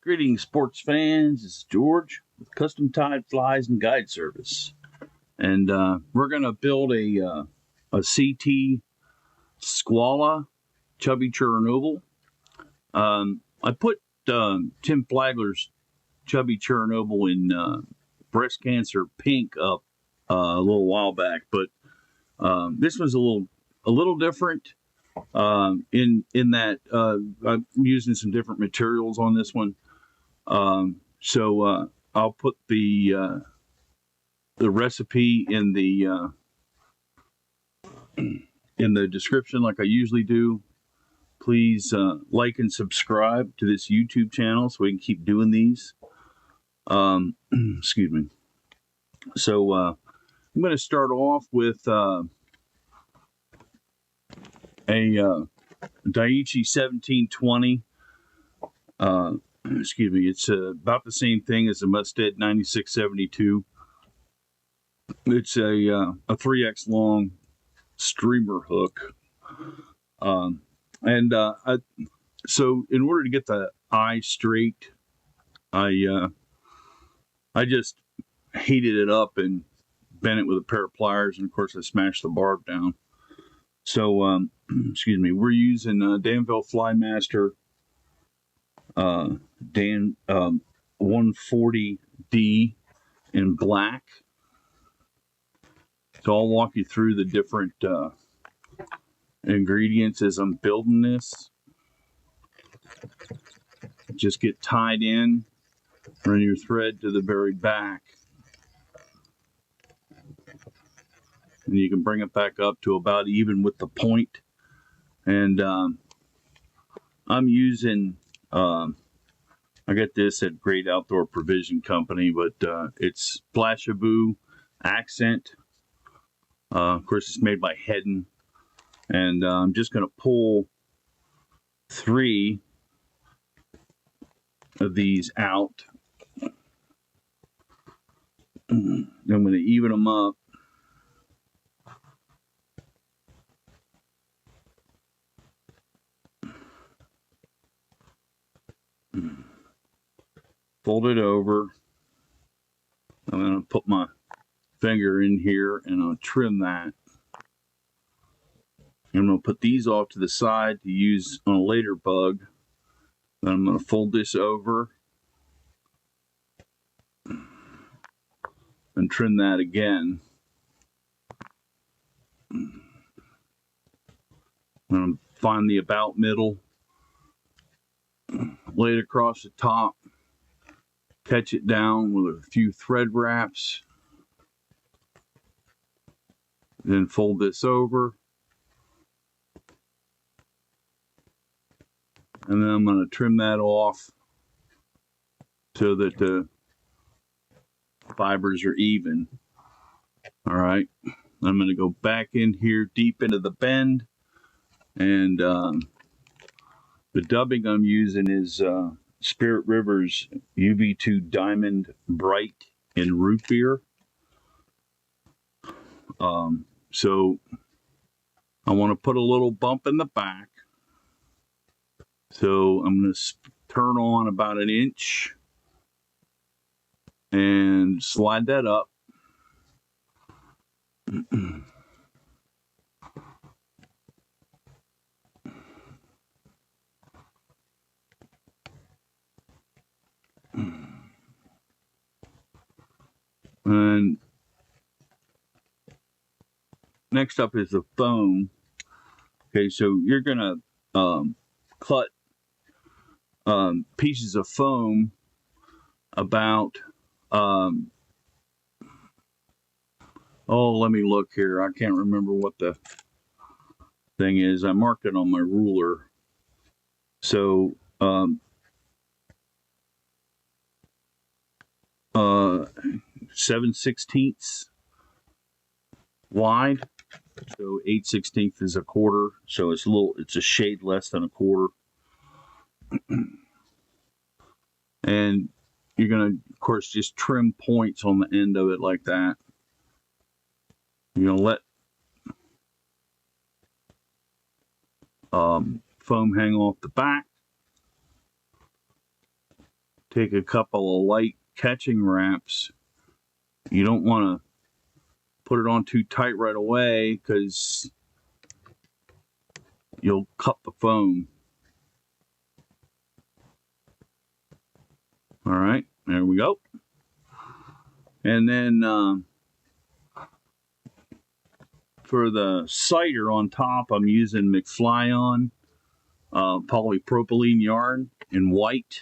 Greetings, sports fans. This is George with Custom Tied Flies and Guide Service, and we're going to build a CT Squalla Chubby Chernobyl. I put Tim Flagler's Chubby Chernobyl in breast cancer pink up a little while back, but this was a little different in that I'm using some different materials on this one. So I'll put the recipe in the description like I usually do. Please like and subscribe to this YouTube channel so we can keep doing these. Excuse me. So I'm going to start off with a Daiichi 1720. Excuse me, it's about the same thing as the Mustad 9672. It's a 3x long streamer hook. So in order to get the eye straight, I just heated it up and bent it with a pair of pliers, and of course I smashed the barb down. So excuse me, we're using Danville Flymaster Dan 140D in black. So I'll walk you through the different ingredients as I'm building this. Just get tied in, run your thread to the very back, and you can bring it back up to about even with the point. And I'm using I got this at Great Outdoor Provision Company, but it's Flash-Rootbeer accent. Of course, it's made by Hedden, and I'm just going to pull 3 of these out. I'm going to even them up. Fold it over. I'm going to put my finger in here and I'll trim that. I'm going to put these off to the side to use on a later bug. Then I'm going to fold this over and trim that again. I'm going to find the about middle, lay it across the top, catch it down with a few thread wraps, then fold this over, and then I'm going to trim that off so that the fibers are even. All right, I'm going to go back in here deep into the bend, and the dubbing I'm using is Spirit River's UV2 Diamond Bright in Root Beer. So I want to put a little bump in the back. So I'm going to turn on about 1 inch and slide that up. And next up is the foam. Okay, so you're gonna cut pieces of foam about let me look here. I can't remember what the thing is. I marked it on my ruler. So 7/16 wide, so 8/16 is a quarter, so it's a shade less than a quarter. And you're gonna, of course, just trim points on the end of it like that. You're gonna let foam hang off the back. take a couple of light catching wraps. You don't want to put it on too tight right away because you'll cut the foam. All right, there we go. And then for the cider on top, I'm using McFly-On polypropylene yarn in white.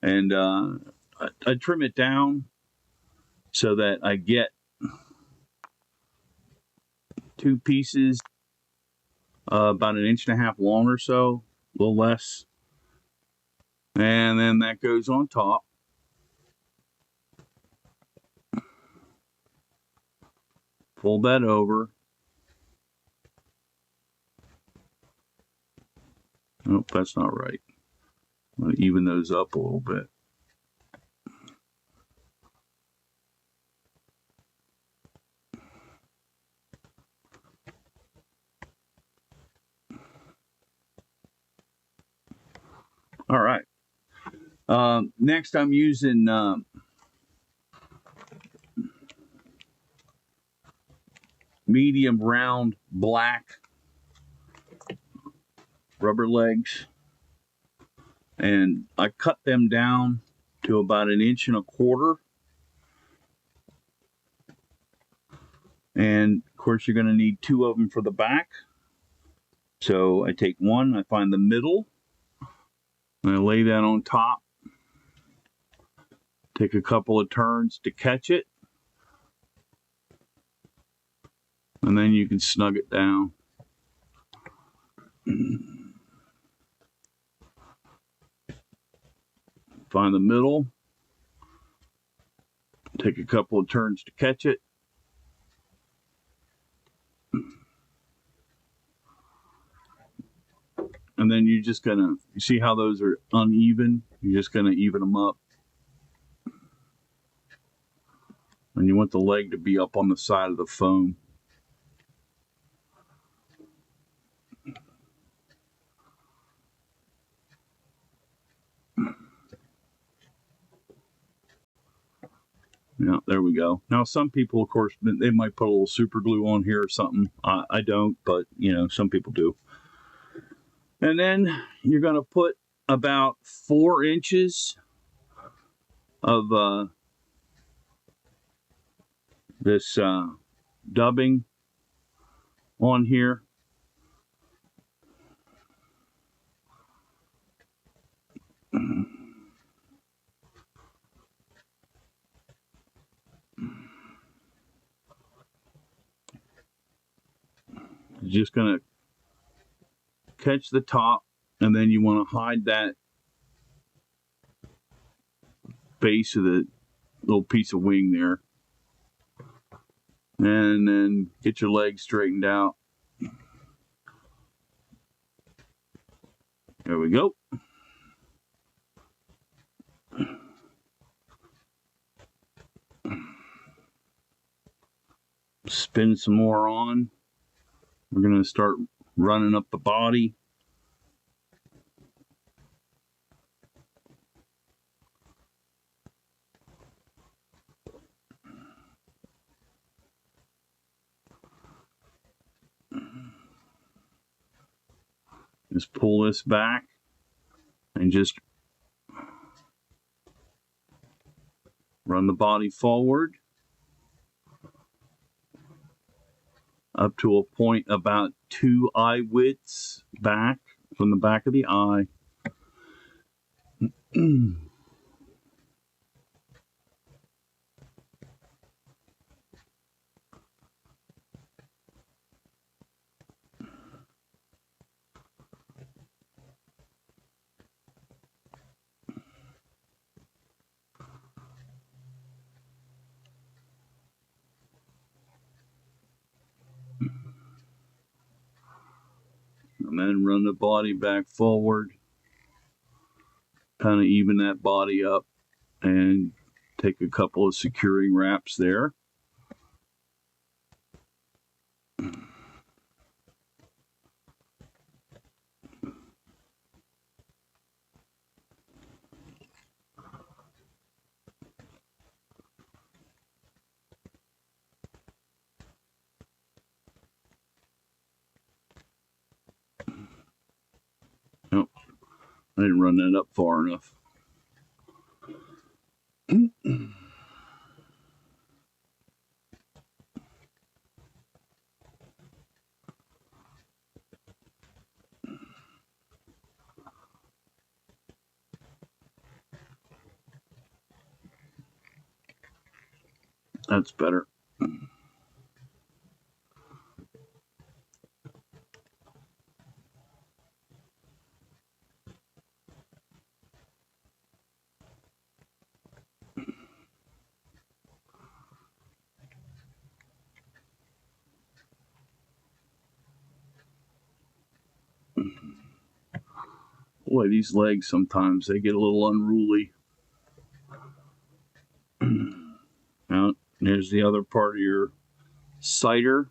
And I trim it down so that I get 2 pieces about 1.5 inches long or so, a little less. And then that goes on top. Fold that over. Nope, that's not right. I'm going to even those up a little bit. All right. Next, I'm using medium round black rubber legs, and I cut them down to about 1.25 inches. And of course, you're going to need 2 of them for the back. So I take one, I find the middle, and I lay that on top. Take a couple of turns to catch it. And then you can snug it down. Find the middle. Take a couple of turns to catch it. And then you're just gonna, you see how those are uneven? You're just gonna even them up. And you want the leg to be up on the side of the foam. Yeah, there we go. Now, some people, of course, they might put a little super glue on here or something. I don't, but, you know, some people do. And then you're going to put about 4 inches of this dubbing on here. You're just going to catch the top, and then you want to hide that base of the little piece of wing there. And then get your legs straightened out. There we go. Spin some more on. We're going to start running up the body. Just pull this back and just run the body forward up to a point about 2 eye widths back from the back of the eye. And then run the body back forward. Kind of even that body up and take a couple of securing wraps there. I didn't run that up far enough. That's better. Boy, these legs sometimes they get a little unruly. Now, here's the other part of your cider.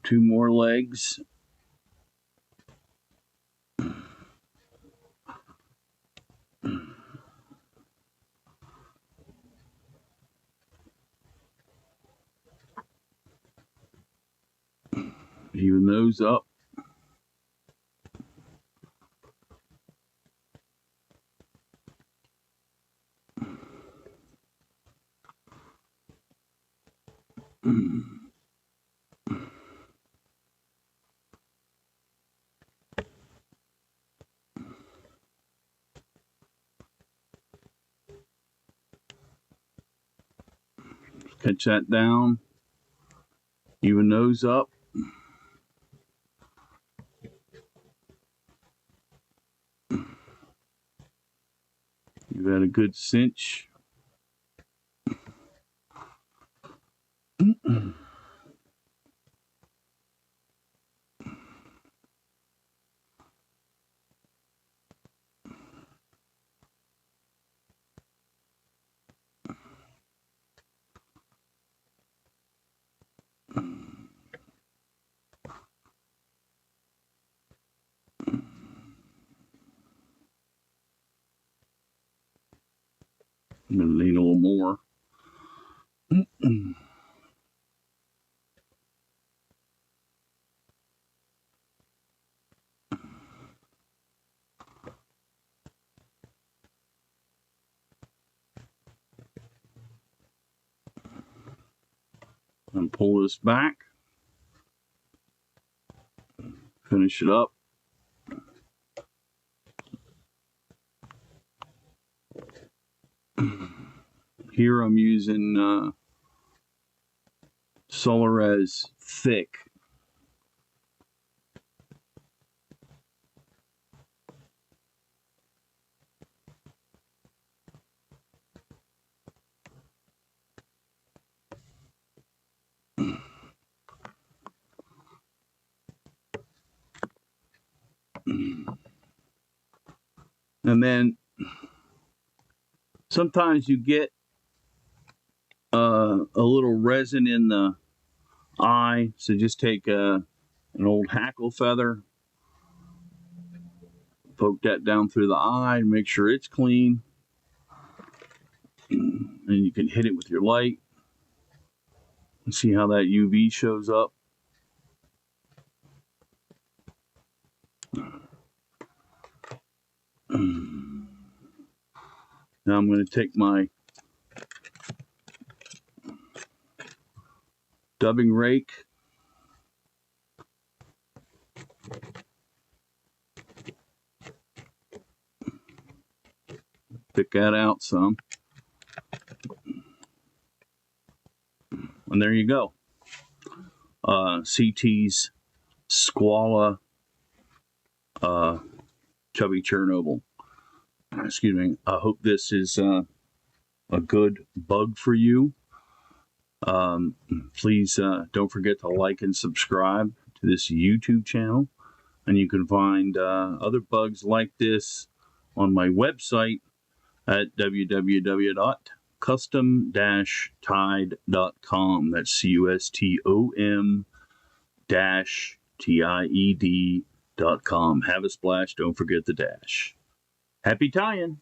Two more legs. Even those up. Catch that down. Even those up. You've had a good cinch. I'm going to need a little more. And pull this back. Finish it up. Here I'm using Solares Thick. And then sometimes you get a little resin in the eye, so just take an old hackle feather, poke that down through the eye, and make sure it's clean. And you can hit it with your light and see how that UV shows up. Now I'm going to take my dubbing rake, pick that out some, and there you go. CT's Squalla Chubby Chernobyl. Excuse me. I hope this is a good bug for you. Please don't forget to like and subscribe to this YouTube channel. And you can find other bugs like this on my website at www.custom-tied.com. That's CUSTOM-TIED.com. Have a splash. Don't forget the dash. Happy tying.